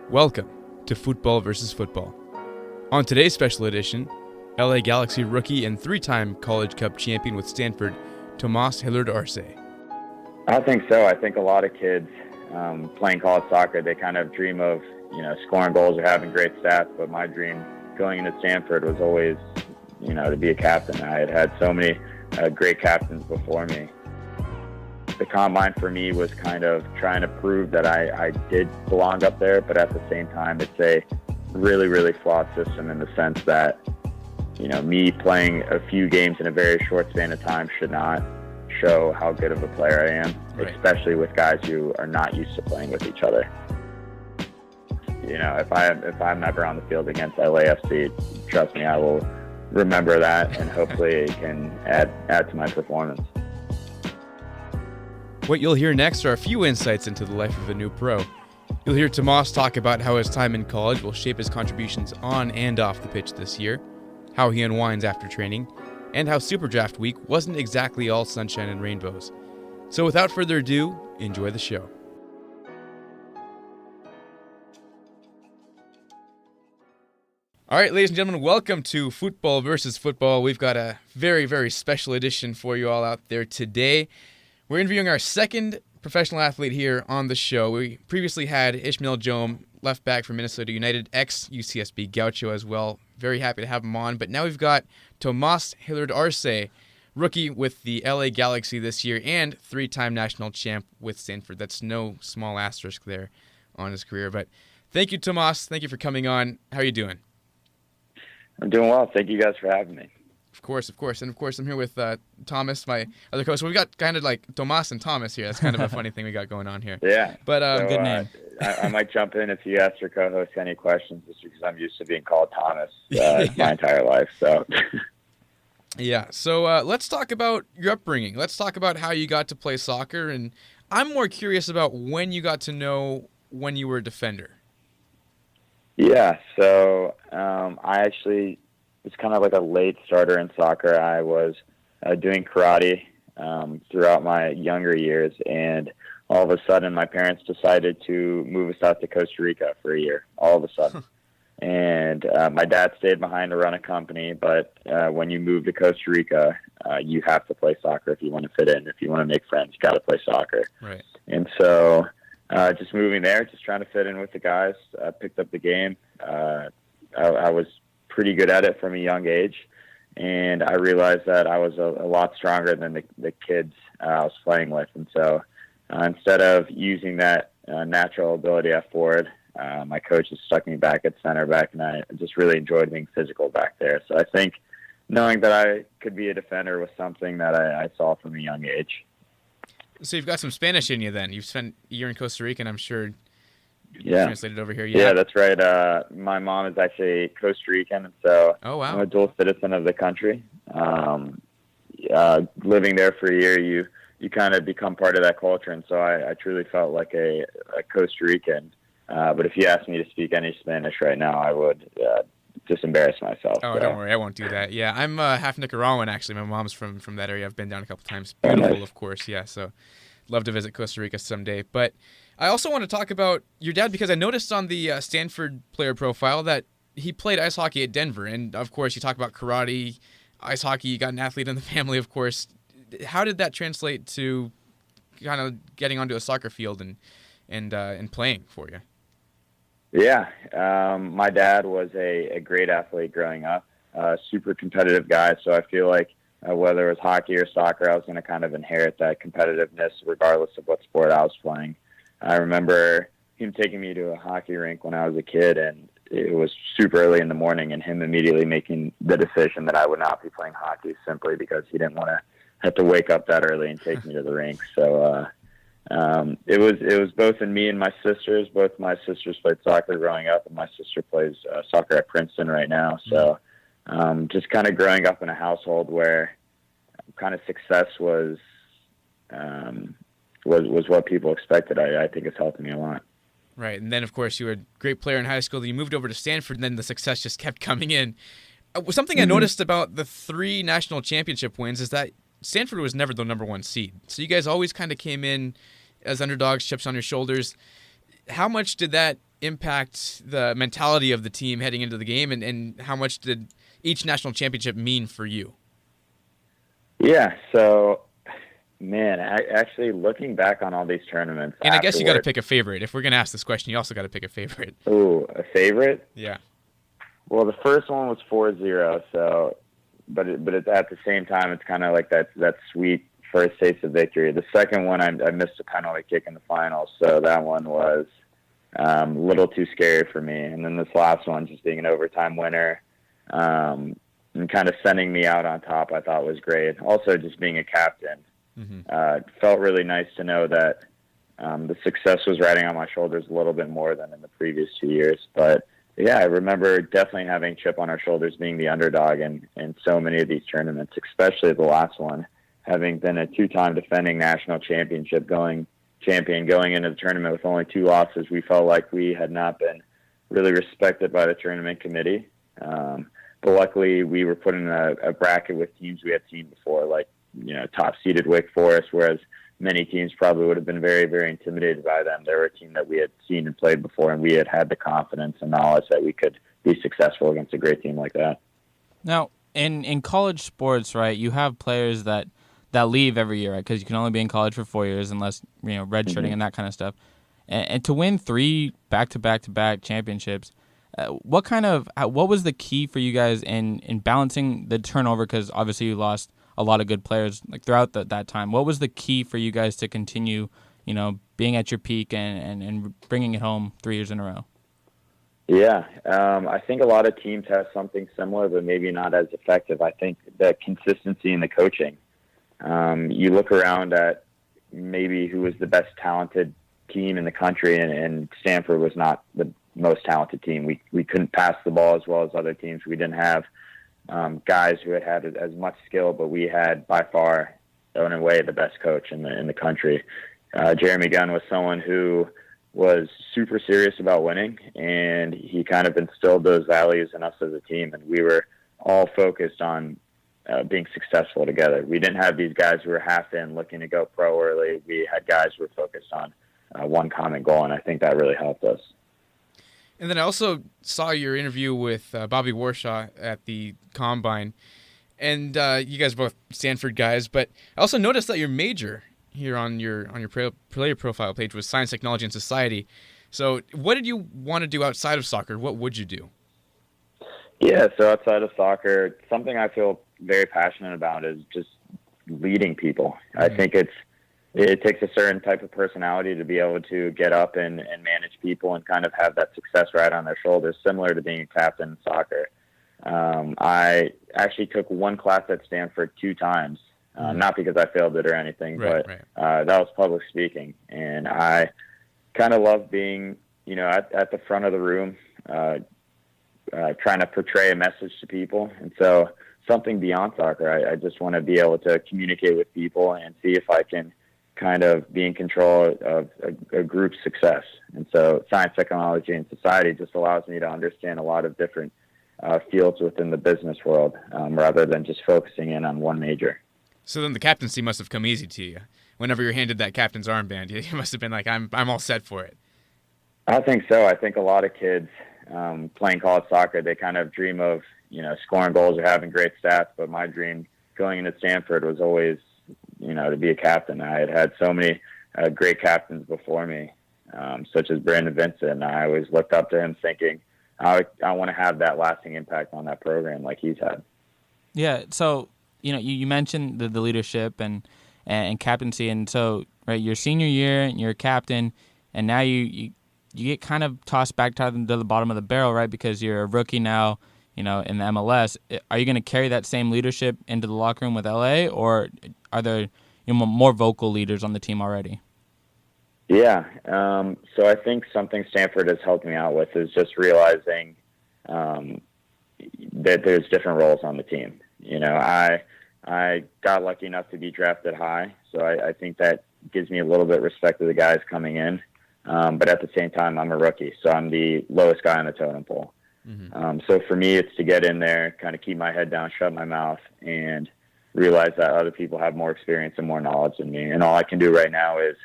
Welcome to Futbol versus Football. On today's special edition, LA Galaxy rookie and three-time College Cup champion with Stanford, Tomas Hilliard-Arce. I think so. I think a lot of kids playing college soccer, they kind of dream of, scoring goals or having great stats. But my dream going into Stanford was always, to be a captain. I had so many great captains before me. The combine for me was kind of trying to prove that I did belong up there, but at the same time, it's a really, really flawed system in the sense that, me playing a few games in a very short span of time should not show how good of a player I am, right, especially with guys who are not used to playing with each other. If I'm ever on the field against LAFC, trust me, I will remember that, and hopefully it can add to my performance. What you'll hear next are a few insights into the life of a new pro. You'll hear Tomas talk about how his time in college will shape his contributions on and off the pitch this year, how he unwinds after training, and how SuperDraft week wasn't exactly all sunshine and rainbows. So without further ado, enjoy the show. All right, ladies and gentlemen, welcome to Futbol versus Football. We've got a very, very special edition for you all out there today. We're interviewing our second professional athlete here on the show. We previously had Ishmael Jome, left back from Minnesota United, ex-UCSB Gaucho as well. Very happy to have him on. But now we've got Tomas Hilliard-Arce, rookie with the LA Galaxy this year and three-time national champ with Stanford. That's no small asterisk there on his career. But thank you, Tomas. Thank you for coming on. How are you doing? I'm doing well. Thank you guys for having me. Of course. And of course, I'm here with Thomas, my other co-host. So we've got kind of like Tomas and Thomas here. That's kind of a funny thing we got going on here. Yeah. But so, good name. I might jump in if you ask your co-host any questions, just because I'm used to being called Thomas my entire life. So. Yeah. So let's talk about your upbringing. Let's talk about how you got to play soccer. And I'm more curious about when you got to know when you were a defender. Yeah. So I actually was kind of like a late starter in soccer. I was doing karate throughout my younger years, and all of a sudden my parents decided to move us out to Costa Rica for a year, all of a sudden. And my dad stayed behind to run a company, but when you move to Costa Rica, you have to play soccer if you want to fit in. If you want to make friends, you got to play soccer. Right. And so just moving there, just trying to fit in with the guys, picked up the game. I was pretty good at it from a young age, and I realized that I was a lot stronger than the kids I was playing with. And so instead of using that natural ability at forward, my coach just stuck me back at center back, and I just really enjoyed being physical back there. So I think knowing that I could be a defender was something that I saw from a young age. So you've got some Spanish in you then. You've spent a year in Costa Rica, and I'm sure translated over here. Yeah, that's right. My mom is actually Costa Rican, and so I'm a dual citizen of the country. Living there for a year, you kind of become part of that culture, and so I truly felt like a Costa Rican. But if you asked me to speak any Spanish right now, I would just embarrass myself. Oh, so. Don't worry, I won't do that. Yeah, I'm half Nicaraguan, actually. My mom's from that area. I've been down a couple times. Beautiful, nice. Of course, yeah. So love to visit Costa Rica someday. But I also want to talk about your dad, because I noticed on the Stanford player profile that he played ice hockey at Denver. And, of course, you talk about karate, ice hockey. You got an athlete in the family, of course. How did that translate to kind of getting onto a soccer field and playing for you? Yeah, my dad was a great athlete growing up, super competitive guy. So I feel like whether it was hockey or soccer, I was going to kind of inherit that competitiveness regardless of what sport I was playing. I remember him taking me to a hockey rink when I was a kid, and it was super early in the morning, and him immediately making the decision that I would not be playing hockey simply because he didn't want to have to wake up that early and take me to the rink. So it was both in me and my sisters. Both my sisters played soccer growing up, and my sister plays soccer at Princeton right now. So just kind of growing up in a household where kind of success was what people expected, I think it's helping me a lot. Right, and then, of course, you were a great player in high school. You moved over to Stanford, and then the success just kept coming in. Something I noticed about the 3 national championship wins is that Stanford was never the number 1 seed. So you guys always kind of came in as underdogs, chips on your shoulders. How much did that impact the mentality of the team heading into the game, and how much did each national championship mean for you? Yeah, so, man, actually looking back on all these tournaments and I guess you got to pick a favorite. If we're going to ask this question, you also got to pick a favorite. Ooh, a favorite? Yeah. Well, the first one was 4-0, so, but at the same time, it's kind of like that sweet first taste of victory. The second one, I missed a penalty kick in the finals, so that one was a little too scary for me. And then this last one, just being an overtime winner, and kind of sending me out on top, I thought was great. Also, just being a captain, felt really nice to know that the success was riding on my shoulders a little bit more than in the previous 2 years. But yeah, I remember definitely having chip on our shoulders, being the underdog in so many of these tournaments, especially the last one, having been a 2-time defending national champion going into the tournament with only 2 losses. We felt like we had not been really respected by the tournament committee. But luckily, we were put in a bracket with teams we had seen before, like, top-seeded Wake Forest, whereas many teams probably would have been very, very intimidated by them. They were a team that we had seen and played before, and we had the confidence and knowledge that we could be successful against a great team like that. Now, in college sports, right, you have players that leave every year, right, because you can only be in college for 4 years unless, redshirting and that kind of stuff. And to win 3 back-to-back-to-back championships, what was the key for you guys in balancing the turnover? Because obviously you lost a lot of good players throughout that time. What was the key for you guys to continue, being at your peak and bringing it home 3 years in a row? Yeah, I think a lot of teams have something similar, but maybe not as effective. I think the consistency in the coaching. You look around at maybe who was the best talented team in the country, and Stanford was not the most talented team. We couldn't pass the ball as well as other teams. We didn't have guys who had as much skill, but we had by far, in a way, the best coach in the country. Jeremy Gunn was someone who was super serious about winning, and he kind of instilled those values in us as a team, and we were all focused on being successful together. We didn't have these guys who were half in looking to go pro early. We had guys who were focused on one common goal, and I think that really helped us. And then I also saw your interview with Bobby Warshaw at the Combine, and you guys are both Stanford guys, but I also noticed that your major here on your player profile page was Science, Technology, and Society. So what did you want to do outside of soccer? What would you do? Yeah, so outside of soccer, something I feel very passionate about is just leading people. I think it takes a certain type of personality to be able to get up and manage people and kind of have that success right on their shoulders, similar to being a captain in soccer. I actually took one class at Stanford 2 times, not because I failed it or anything, but that was public speaking. And I kind of love being, at the front of the room, trying to portray a message to people. And so something beyond soccer, I just want to be able to communicate with people and see if I can kind of be in control of a group's success. And so Science, Technology, and Society just allows me to understand a lot of different fields within the business world, rather than just focusing in on one major. So then the captaincy must have come easy to you. Whenever you're handed that captain's armband, you must have been like, I'm all set for it. I think so. I think a lot of kids playing college soccer, they kind of dream of, scoring goals or having great stats. But my dream going into Stanford was always, to be a captain. I had so many great captains before me, such as Brandon Vincent. And I always looked up to him thinking, I want to have that lasting impact on that program like he's had. Yeah, so, you mentioned the leadership and captaincy. And so, right, your senior year, and you're a captain, and now you get kind of tossed back to the bottom of the barrel, right, because you're a rookie now, in the MLS. Are you going to carry that same leadership into the locker room with LA, or are there more vocal leaders on the team already? Yeah, so I think something Stanford has helped me out with is just realizing that there's different roles on the team. I got lucky enough to be drafted high, so I think that gives me a little bit of respect to the guys coming in. But at the same time, I'm a rookie, so I'm the lowest guy on the totem pole. So for me, it's to get in there, kind of keep my head down, shut my mouth, and realize that other people have more experience and more knowledge than me. And all I can do right now is,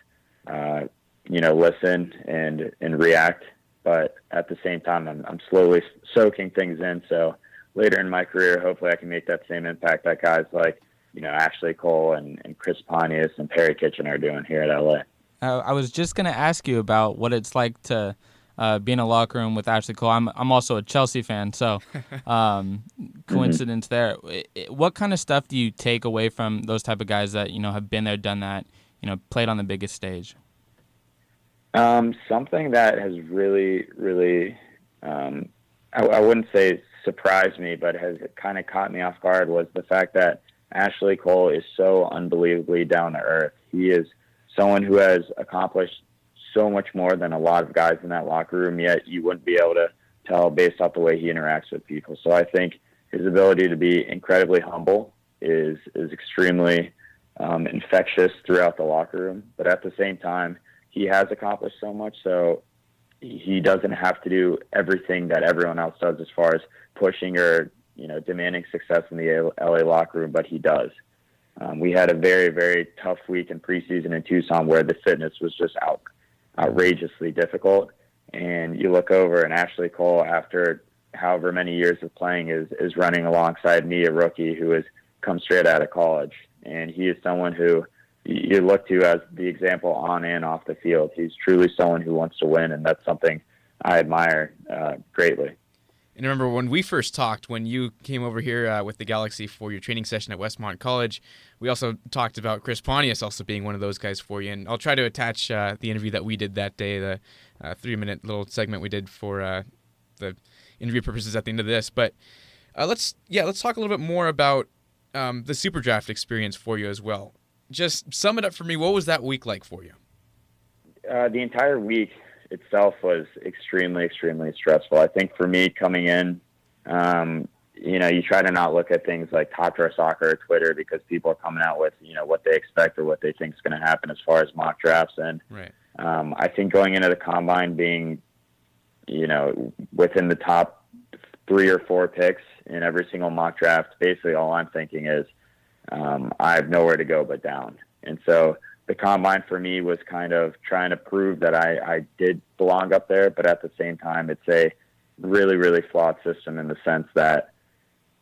listen and react but at the same time, I'm slowly soaking things in. So later in my career, hopefully I can make that same impact that guys like, Ashley Cole and Chris Pontius and Perry Kitchen are doing here at LA. I was just going to ask you about what it's like to be in a locker room with Ashley Cole. I'm also a Chelsea fan, so coincidence there. What kind of stuff do you take away from those type of guys that have been there, done that, played on the biggest stage? Something that has really, really, I wouldn't say surprised me, but has kind of caught me off guard was the fact that Ashley Cole is so unbelievably down to earth. He is someone who has accomplished so much more than a lot of guys in that locker room, yet you wouldn't be able to tell based off the way he interacts with people. So I think his ability to be incredibly humble is extremely infectious throughout the locker room. But at the same time, he has accomplished so much, so he doesn't have to do everything that everyone else does as far as pushing or demanding success in the LA locker room, but he does. We had a very, very tough week in preseason in Tucson where the fitness was just outrageously difficult. And you look over and Ashley Cole, after however many years of playing, is running alongside me, a rookie who has come straight out of college. And he is someone who you look to as the example on and off the field. He's truly someone who wants to win, and that's something I admire greatly. And I remember when we first talked, when you came over here with the Galaxy for your training session at Westmont College, we also talked about Chris Pontius also being one of those guys for you. And I'll try to attach the interview that we did that day, the 3-minute little segment we did for the interview purposes at the end of this. But let's talk a little bit more about the SuperDraft experience for you as well. Just sum it up for me. What was that week like for you? The entire week itself was extremely, extremely stressful. I think for me coming in, you try to not look at things like Top Draw Soccer or Twitter because people are coming out with, what they expect or what they think is going to happen as far as mock drafts. And right. I think going into the combine being, within the top 3 or 4 picks in every single mock draft, basically all I'm thinking is I have nowhere to go but down. And so the combine for me was kind of trying to prove that I did belong up there, but at the same time, it's a really, really flawed system in the sense that,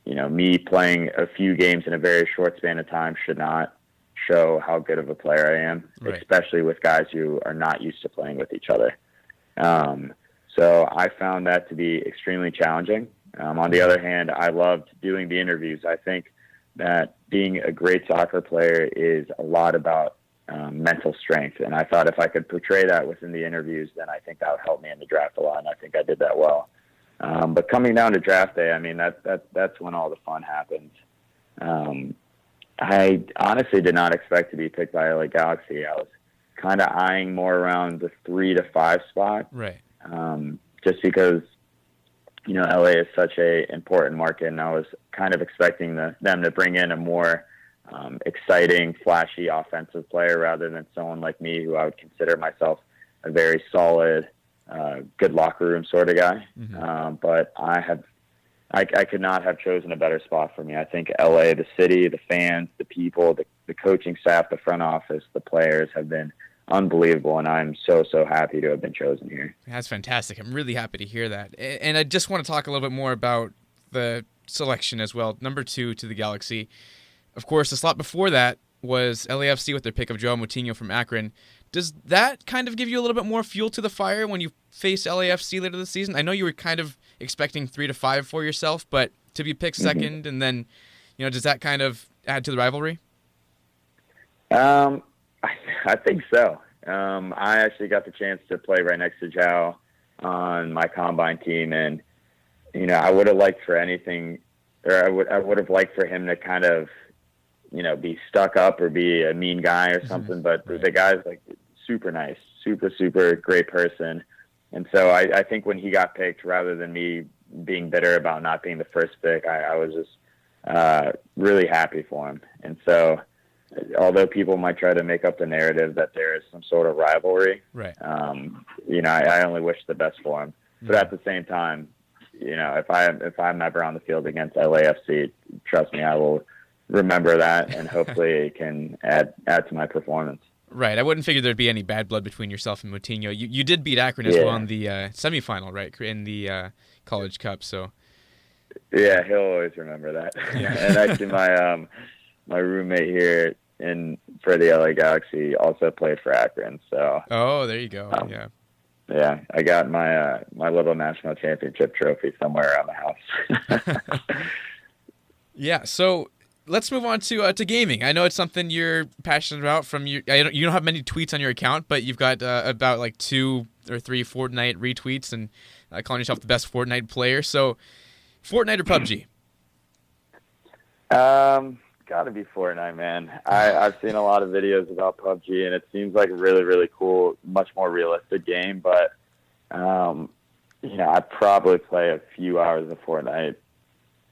me playing a few games in a very short span of time should not show how good of a player I am, right. Especially with guys who are not used to playing with each other. So I found that to be extremely challenging. On the other hand, I loved doing the interviews. I think that being a great soccer player is a lot about mental strength. And I thought if I could portray that within the interviews, then I think that would help me in the draft a lot. And I think I did that well. But coming down to draft day, I mean, that's when all the fun happens. I honestly did not expect to be picked by LA Galaxy. I was kind of eyeing more around the 3 to 5 spot. Right. Just because, LA is such a important market, and I was kind of expecting them to bring in a more exciting, flashy offensive player rather than someone like me who I would consider myself a very solid, good locker room sort of guy. Mm-hmm. But I could not have chosen a better spot for me. I think LA, the city, the fans, the people, the coaching staff, the front office, the players have been unbelievable, and I'm so happy to have been chosen here. That's fantastic. I'm really happy to hear that. And I just want to talk a little bit more about the selection as well. Number 2 to the Galaxy. Of course, the slot before that was LAFC with their pick of Joao Moutinho from Akron. Does that kind of give you a little bit more fuel to the fire when you face LAFC later this season? I know you were kind of expecting 3 to 5 for yourself, but to be picked second, and then, does that kind of add to the rivalry? I think so. I actually got the chance to play right next to Joao on my combine team, and I would have liked for anything, or I would have liked for him to kind of, be stuck up or be a mean guy or something. But right. The guy's like super nice, super great person, and so I think when he got picked, rather than me being bitter about not being the first pick, I was just really happy for him, and so. Although people might try to make up the narrative that there is some sort of rivalry, right? I only wish the best for him. But at the same time, if I'm ever on the field against LAFC, trust me, I will remember that, and hopefully it can add to my performance. Right. I wouldn't figure there'd be any bad blood between yourself and Moutinho. You did beat Akron as well in the semifinal, right? In the College Cup. So. Yeah, he'll always remember that. Yeah. And actually, my roommate here for the LA Galaxy also played for Akron. So. Oh, there you go. Yeah. Yeah, I got my my little national championship trophy somewhere around the house. Yeah. So. Let's move on to gaming. I know it's something you're passionate about. You don't have many tweets on your account, but you've got about like 2 or 3 Fortnite retweets and calling yourself the best Fortnite player. So, Fortnite or PUBG? Gotta be Fortnite, man. I've seen a lot of videos about PUBG, and it seems like a really, really cool, much more realistic game. But I probably play a few hours of Fortnite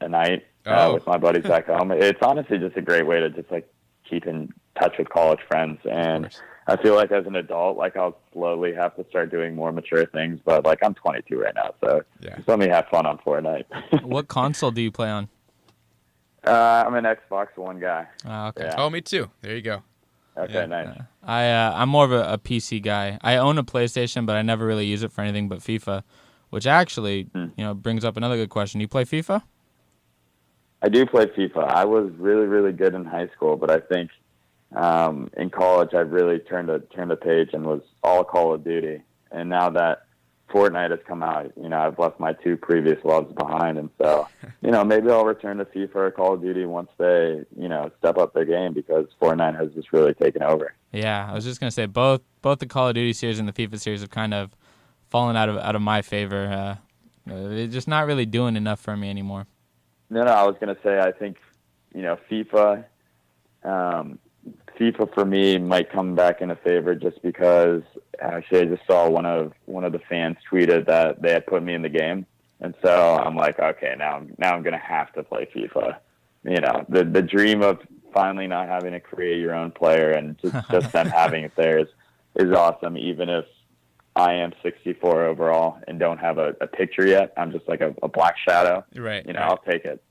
a night. With my buddies back home. It's honestly just a great way to just like keep in touch with college friends. And I feel like as an adult, like I'll slowly have to start doing more mature things. But like I'm 22 right now, so just let me have fun on Fortnite. What console do you play on? I'm an Xbox One guy. Okay. Yeah. Oh, me too. There you go. Okay, nice. I'm more of a PC guy. I own a PlayStation, but I never really use it for anything but FIFA, which actually brings up another good question. Do you play FIFA? I do play FIFA. I was really, really good in high school, but I think in college I really turned the page and was all Call of Duty. And now that Fortnite has come out, I've left my 2 previous loves behind, and so maybe I'll return to FIFA or Call of Duty once they step up their game, because Fortnite has just really taken over. Yeah, I was just gonna say both the Call of Duty series and the FIFA series have kind of fallen out of my favor. They're just not really doing enough for me anymore. No, I was going to say, I think, FIFA for me might come back into favor just because actually I just saw one of the fans tweeted that they had put me in the game. And so I'm like, okay, now I'm going to have to play FIFA. The dream of finally not having to create your own player and just them having it there is awesome, even if I am 64 overall and don't have a picture yet. I'm just like a black shadow. Right. I'll take it.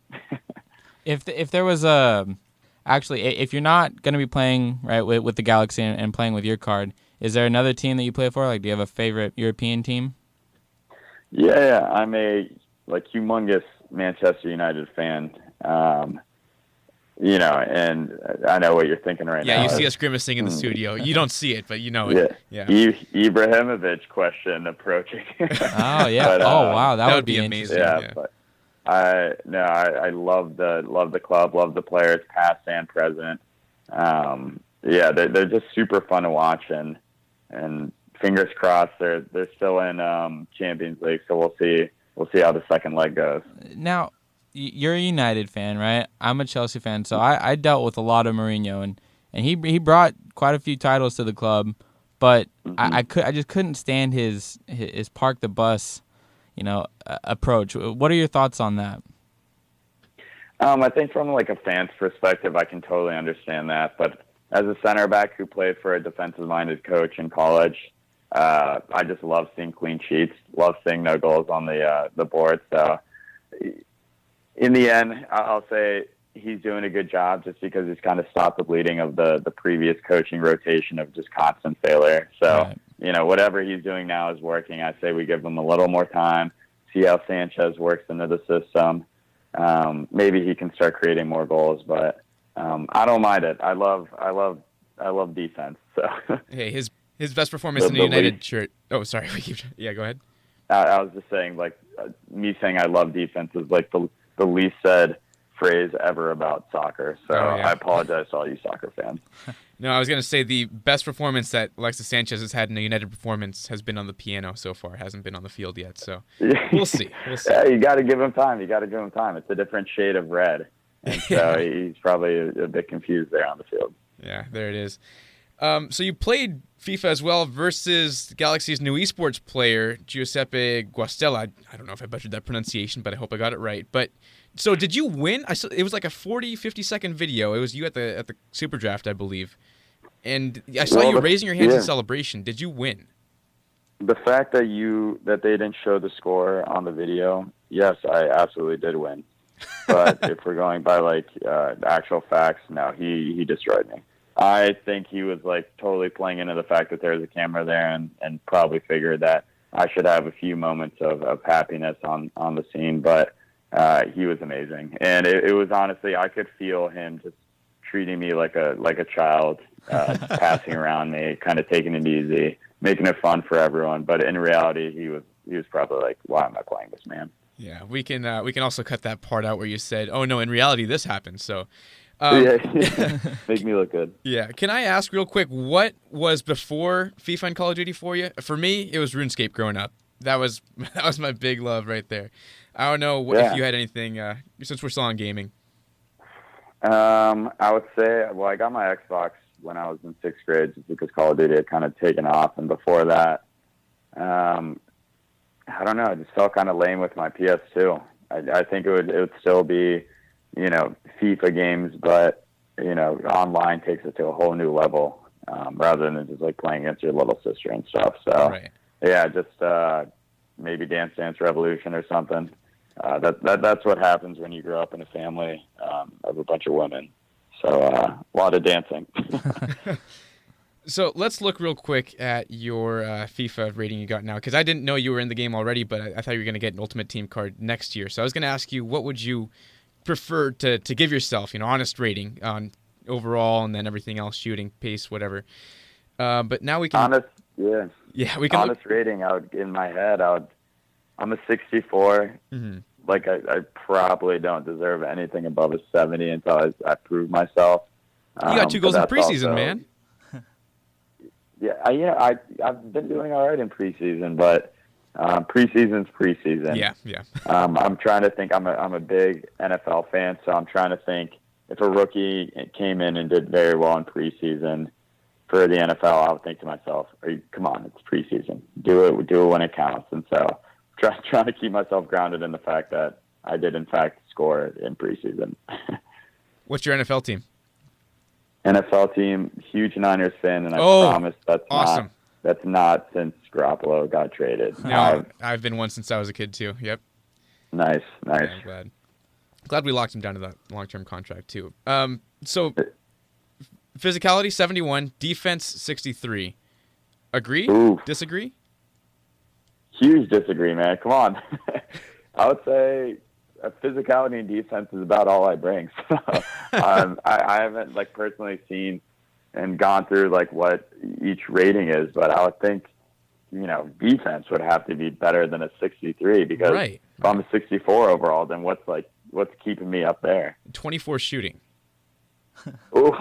If there was if you're not going to be playing right with the Galaxy and playing with your card, is there another team that you play for? Like, do you have a favorite European team? Yeah. I'm a humongous Manchester United fan. And I know what you're thinking right now. Yeah, you see us grimacing in the studio. You don't see it, but you know it. Yeah. Ibrahimovic question approaching. Oh, yeah. But, wow, that would be amazing. Yeah, but I love the club, love the players, past and present. They're just super fun to watch, and fingers crossed they're still in Champions League, so we'll see how the second leg goes. Now, you're a United fan, right? I'm a Chelsea fan, so I dealt with a lot of Mourinho, and he brought quite a few titles to the club, but I just couldn't stand his park the bus, approach. What are your thoughts on that? I think from a fan's perspective, I can totally understand that, but as a center back who played for a defensive-minded coach in college, I just love seeing clean sheets, love seeing no goals on the board. So in the end, I'll say he's doing a good job just because he's kind of stopped the bleeding of the previous coaching rotation of just constant failure. So, right. Whatever he's doing now is working. I say we give him a little more time, see how Sanchez works into the system. Maybe he can start creating more goals, but I don't mind it. I love defense. So hey, his best performance in the United shirt. Oh, sorry. Yeah, go ahead. I was just saying, me saying I love defense is the least said phrase ever about soccer. So I apologize to all you soccer fans. No, I was going to say the best performance that Alexis Sanchez has had in a United performance has been on the piano so far. It hasn't been on the field yet. So we'll see. Yeah, you got to give him time. It's a different shade of red. And so he's probably a bit confused there on the field. Yeah, there it is. So you played FIFA as well versus Galaxy's new esports player, Giuseppe Guastella. I don't know if I butchered that pronunciation, but I hope I got it right. But so did you win? It was like a 50-second video. It was you at the SuperDraft, I believe. And I saw you raising your hands in celebration. Did you win? The fact that they didn't show the score on the video, yes, I absolutely did win. But if we're going by actual facts, no, he destroyed me. I think he was like totally playing into the fact that there was a camera there and probably figured that I should have a few moments of happiness on the scene. But he was amazing. And it was honestly, I could feel him just treating me like a child, passing around me, kind of taking it easy, making it fun for everyone. But in reality, he was probably like, why am I playing this man? Yeah, we can also cut that part out where you said, "Oh no, in reality this happened." So, Yeah, make me look good. yeah. Can I ask real quick, what was before FIFA and Call of Duty for you? For me, it was RuneScape growing up. That was my big love right there. I don't know if you had anything since we're still on gaming. I would say, well, I got my Xbox when I was in 6th grade just because Call of Duty had kind of taken off, and before that, I don't know. I just felt kind of lame with my PS2. I think it would still be, FIFA games, but online takes it to a whole new level, rather than just like playing against your little sister and stuff. So right. Yeah, just maybe Dance Dance Revolution or something. That's what happens when you grow up in a family of a bunch of women. So a lot of dancing. So let's look real quick at your FIFA rating you got now, because I didn't know you were in the game already, but I thought you were going to get an Ultimate Team card next year. So I was going to ask you, what would you prefer to give yourself, honest rating on overall, and then everything else, shooting, pace, whatever. But now we can... we can honest rating, in my head, I'm a 64. Mm-hmm. Like, I probably don't deserve anything above a 70 until I prove myself. You got 2 goals in preseason, also, man. I've been doing all right in preseason, but preseason's preseason. Yeah. I'm trying to think. I'm a big NFL fan, so I'm trying to think if a rookie came in and did very well in preseason for the NFL, I would think to myself, come on, it's preseason. Do it when it counts. And so trying to keep myself grounded in the fact that I did, in fact, score in preseason. What's your NFL team? NFL team, huge Niners fan, and I promise that's not since Garoppolo got traded. No, I've been one since I was a kid too. Yep. Nice. Yeah, I'm glad we locked him down to that long-term contract too. So physicality 71, defense 63. Agree? Ooh. Disagree? Huge disagree, man. Come on. I would say physicality and defense is about all I bring. So I haven't personally seen and gone through what each rating is, but I would think defense would have to be better than a 63 because if I'm a 64 overall, then what's keeping me up there? 24 shooting. Ooh.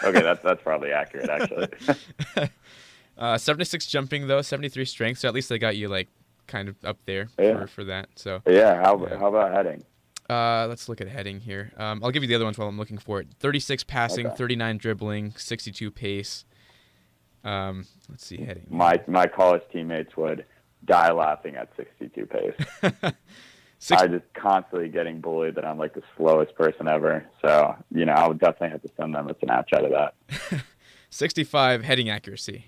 Okay, that's probably accurate actually. 76 jumping though, 73 strength. So at least they got you kind of up there for that. So how about heading? Let's look at heading here. I'll give you the other ones while I'm looking for it. 36 passing, 39 dribbling, 62 pace. Let's see heading. My college teammates would die laughing at 62 pace. I just constantly getting bullied that I'm the slowest person ever. So I would definitely have to send them a Snapchat of that. 65 heading accuracy.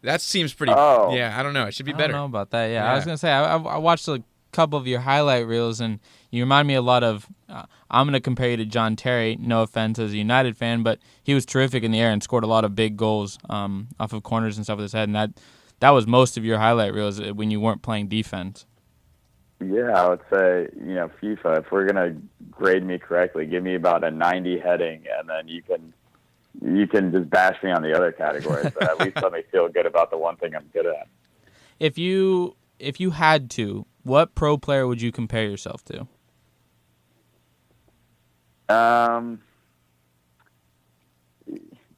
That seems pretty. Oh. Yeah, I don't know. It should be better. I don't know about that. Yeah. I was gonna say I watched a couple of your highlight reels, and you remind me a lot of. I'm gonna compare you to John Terry. No offense as a United fan, but he was terrific in the air and scored a lot of big goals off of corners and stuff with his head. And that was most of your highlight reels when you weren't playing defense. Yeah, I would say FIFA. If we're gonna grade me correctly, give me about a 90 heading, and then you can just bash me on the other categories, but at least let me feel good about the one thing I'm good at. If you had to, what pro player would you compare yourself to? I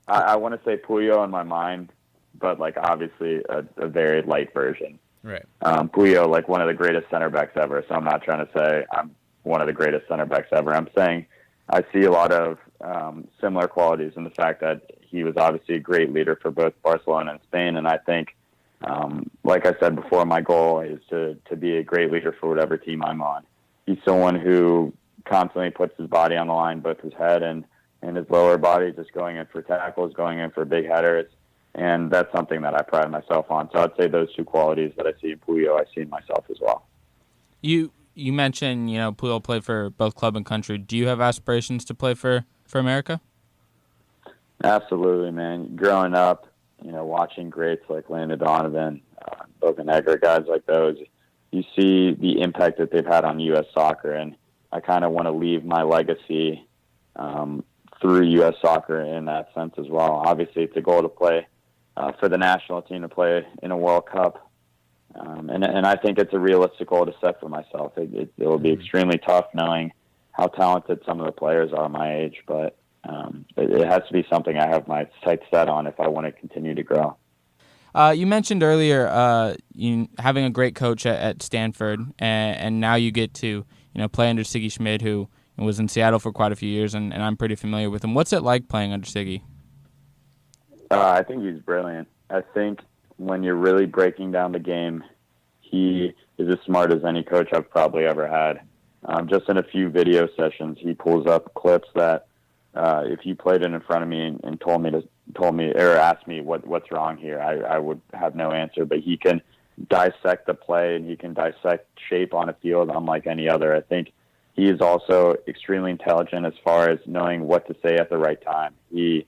want to say Puyo in my mind, but obviously a very light version. Right. Puyo, one of the greatest center backs ever. So I'm not trying to say I'm one of the greatest center backs ever. I'm saying I see a lot of similar qualities in the fact that he was obviously a great leader for both Barcelona and Spain. And I think, like I said before, my goal is to be a great leader for whatever team I'm on. He's someone who constantly puts his body on the line, both his head and his lower body, just going in for tackles, going in for big headers. And that's something that I pride myself on. So I'd say those two qualities that I see in Puyo, I see in myself as well. You mentioned, Puyol played for both club and country. Do you have aspirations to play for America? Absolutely, man. Growing up, watching greats like Landon Donovan, Bocanegra, guys like those, you see the impact that they've had on U.S. soccer, and I kind of want to leave my legacy through U.S. soccer in that sense as well. Obviously, it's a goal to play for the national team, to play in a World Cup, and I think it's a realistic goal to set for myself. It will be extremely tough knowing how talented some of the players are my age, but it has to be something I have my sights set on if I want to continue to grow. You mentioned earlier having a great coach at Stanford, and now you get to play under Siggy Schmid, who was in Seattle for quite a few years, and I'm pretty familiar with him. What's it like playing under Siggy? I think he's brilliant. I think when you're really breaking down the game, he is as smart as any coach I've probably ever had. Just in a few video sessions, he pulls up clips that if you played it in front of me and told me or asked me what's wrong here, I would have no answer. But he can dissect the play, and he can dissect shape on a field unlike any other. I think he is also extremely intelligent as far as knowing what to say at the right time. He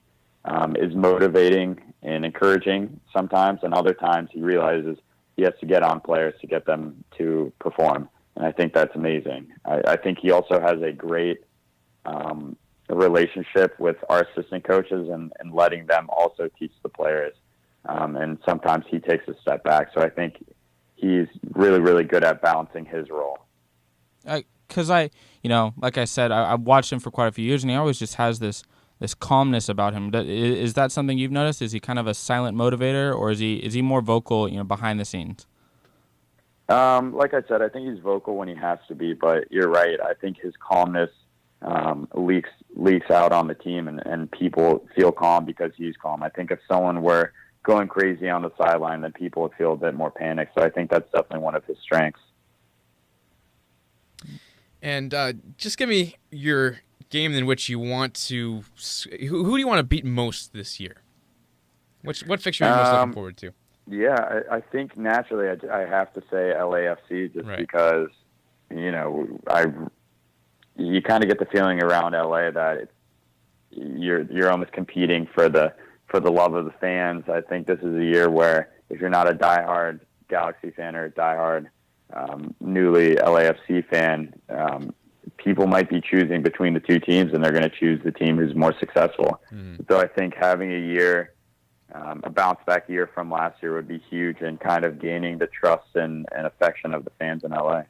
is motivating and encouraging sometimes, and other times he realizes he has to get on players to get them to perform. And I think that's amazing. I think he also has a great relationship with our assistant coaches and letting them also teach the players. And sometimes he takes a step back. So I think he's really, really good at balancing his role. Because like I said, I've watched him for quite a few years, and he always just has this calmness about him. Is that something you've noticed? Is he kind of a silent motivator, or is he more vocal, behind the scenes? Like I said, I think he's vocal when he has to be, but you're right. I think his calmness leaks out on the team, and people feel calm because he's calm. I think if someone were going crazy on the sideline, then people would feel a bit more panicked. So I think that's definitely one of his strengths. And just give me your game in which you want to. Who do you want to beat most this year? What fixture are you most looking forward to? Yeah, I think naturally I have to say LAFC just right. because you kind of get the feeling around LA that you're almost competing for the love of the fans. I think this is a year where if you're not a diehard Galaxy fan or a diehard newly LAFC fan, people might be choosing between the two teams, and they're going to choose the team who's more successful. So I think having a year, a bounce back year from last year would be huge, and kind of gaining the trust and affection of the fans in LA.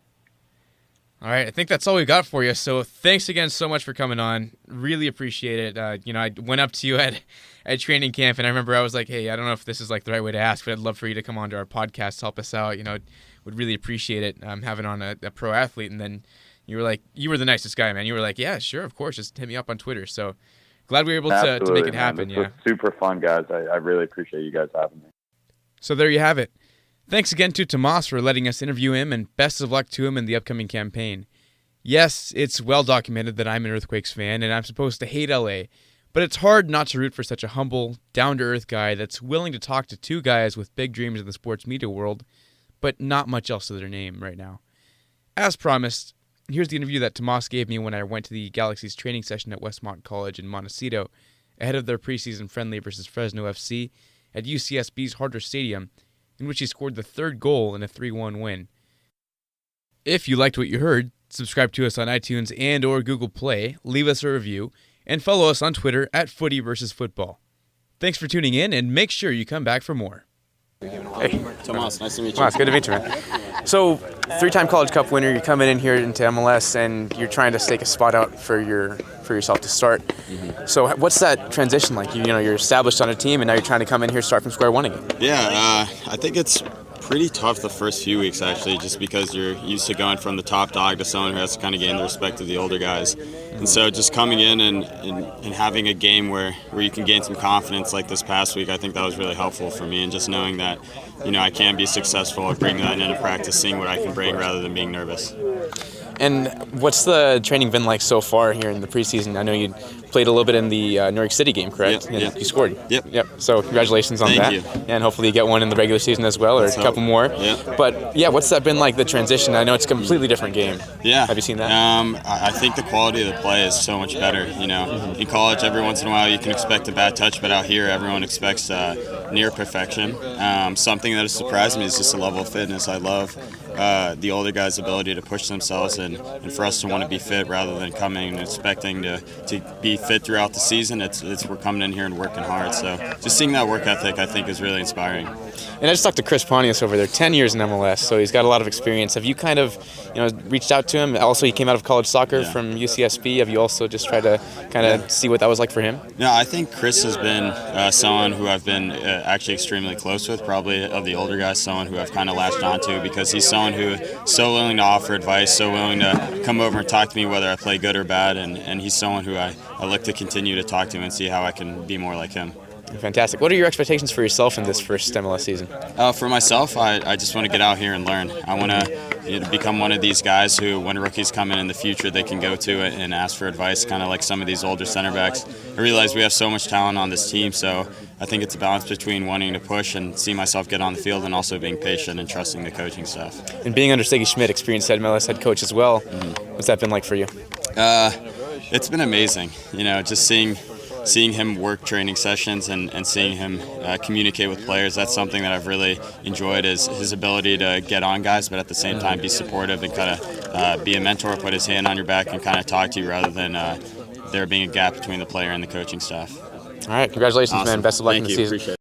All right, I think that's all we got for you. So thanks again so much for coming on. Really appreciate it. I went up to you at training camp, and I remember I was like, hey, I don't know if this is like the right way to ask, but I'd love for you to come on to our podcast, help us out. Would really appreciate it having on a pro athlete. And then you were like, you were the nicest guy, man. You were like, yeah, sure, of course, just hit me up on Twitter. So glad we were able to make it happen. This was super fun, guys. I really appreciate you guys having me. So there you have it. Thanks again to Tomas for letting us interview him, and best of luck to him in the upcoming campaign. Yes, it's well documented that I'm an Earthquakes fan, and I'm supposed to hate LA, but it's hard not to root for such a humble, down-to-earth guy that's willing to talk to two guys with big dreams in the sports media world, but not much else to their name right now. As promised, here's the interview that Tomas gave me when I went to the Galaxy's training session at Westmont College in Montecito ahead of their preseason friendly versus Fresno FC at UCSB's Harder Stadium, in which he scored the third goal in a 3-1 win. If you liked what you heard, subscribe to us on iTunes and or Google Play, leave us a review, and follow us on Twitter at Footy vs. Football. Thanks for tuning in, and make sure you come back for more. Hey, Tomas, nice to meet you. Tomas, good to meet you, man. So, three-time College Cup winner, you're coming in here into MLS, and you're trying to stake a spot out for yourself to start. Mm-hmm. So, what's that transition like? You're established on a team, and now you're trying to come in here, start from square one again. Yeah, I think it's pretty tough the first few weeks, actually, just because you're used to going from the top dog to someone who has to kind of gain the respect of the older guys. And so just coming in and having a game where you can gain some confidence like this past week, I think that was really helpful for me. And just knowing that, I can be successful at bringing that into practice, seeing what I can bring rather than being nervous. And what's the training been like so far here in the preseason? I know you played a little bit in the New York City game, correct? Yep, And you scored. Yep. So congratulations on Thank that. you. And hopefully you get one in the regular season as well, or a couple more. Yep. But yeah, what's that been like, the transition? I know it's a completely different game. Yeah. Have you seen that? I think the quality of the play is so much better. In college, every once in a while you can expect a bad touch, but out here everyone expects near perfection. Something that has surprised me is just the level of fitness. I love the older guys' ability to push themselves and for us to want to be fit rather than coming and expecting to be fit throughout the season. It's we're coming in here and working hard. So just seeing that work ethic, I think, is really inspiring. And I just talked to Chris Pontius over there, 10 years in MLS, so he's got a lot of experience. Have you kind of, reached out to him? Also, he came out of college soccer from UCSB. Have you also just tried to kind of see what that was like for him? No, I think Chris has been someone who I've been actually extremely close with, probably of the older guys, someone who I've kind of latched onto because he's someone who is so willing to offer advice, so willing to come over and talk to me whether I play good or bad, and he's someone who I look to continue to talk to and see how I can be more like him. Fantastic. What are your expectations for yourself in this first MLS season? For myself, I just want to get out here and learn. I want to become one of these guys who, when rookies come in the future, they can go to and ask for advice, kind of like some of these older center backs. I realize we have so much talent on this team, so I think it's a balance between wanting to push and see myself get on the field and also being patient and trusting the coaching staff. And being under Sigi Schmidt, experienced MLS head coach as well, what's that been like for you? It's been amazing. Just seeing him work training sessions and seeing him communicate with players, that's something that I've really enjoyed, is his ability to get on guys, but at the same time be supportive and kind of be a mentor, put his hand on your back and kind of talk to you rather than there being a gap between the player and the coaching staff. All right, congratulations, Awesome. man. Best of luck Thank in the you. season. Appreciate it.